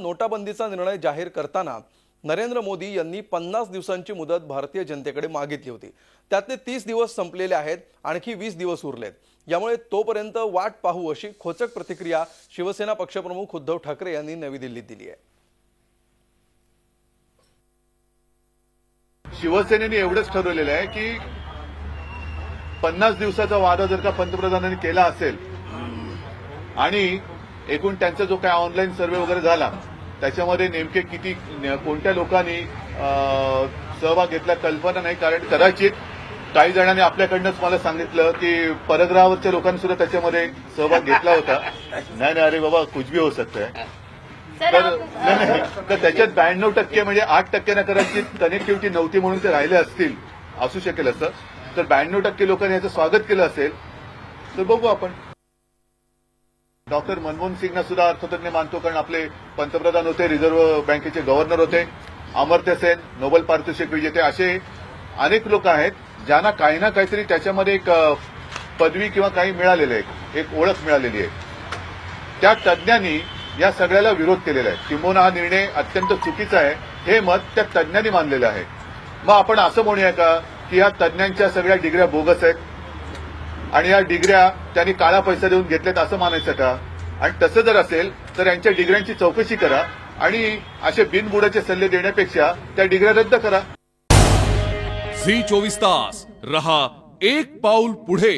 नोटाबंदीचा निर्णय जाहीर करताना नरेंद्र मोदी यांनी 50 दिवसांची मुदत भारतीय जनतेकडे मागितली होती। त्यातले 30 दिवस संपलेले आहेत, आणखी 20 दिवस उरलेत। यामुळे तोपर्यंत वाट पाहू अशी खोचक प्रतिक्रिया शिवसेना पक्षप्रमुख उद्धव ठाकरे यांनी नवी दिल्लीत दिली आहे। शिवसेनेने एवढंच ठरवलेलं आहे की 50 दिवसाचा वादा जर का पंतप्रधानांनी केला असेल आणि एकूण त्यांचा जो काय ऑनलाईन सर्व्हे वगैरे झाला त्याच्यामध्ये नेमके किती कोणत्या लोकांनी सहभाग घेतला कल्पना नाही, कारण कदाचित काही जणांनी आपल्याकडनंच मला सांगितलं की परग्रहावरच्या लोकांनी सुद्धा त्याच्यामध्ये सहभाग घेतला होता। नाही अरे बाबा कुछ भी हो सकता है। तर त्याच्यात 92% म्हणजे 8% कदाचित कनेक्टिव्हिटी नव्हती म्हणून ते राहिले असतील, असू शकेल असं। तर 92% लोकांनी याचं स्वागत केलं असेल तर बघू आपण। डॉक्टर मनमोहन सिंगना सुद्धा अर्थतज्ञ मानतो, कारण आपले पंतप्रधान होते, रिझर्व्ह बँकेचे गव्हर्नर होते, अमर्त्य सेन नोबेल पारितोषिक विजेते, असे अनेक लोक आहेत ज्यांना काही ना काहीतरी त्याच्यामध्ये एक पदवी किंवा काही मिळालेलं आहे, एक ओळख मिळालेली आहे। त्या तज्ज्ञांनी या सगळ्याला विरोध केलेला आहे, किंबहुना हा निर्णय अत्यंत चुकीचा आहे हे मत त्या तज्ज्ञांनी मानलेलं आहे। मग आपण असं म्हणूया का की या तज्ज्ञांच्या सगळ्या डिग्र्या बोगस आहेत आणि या डिग्र्या त्यांनी काळा पैसा देऊन घेतल्यात असं मानायचं का? आणि तसं जर असेल तर यांच्या डिग्र्यांची चौकशी करा आणि असे बिनबुडाचे सल्ले देण्यापेक्षा त्या डिग्र्या रद्द करा। झी 24 तास रहा एक पाऊल पुढे।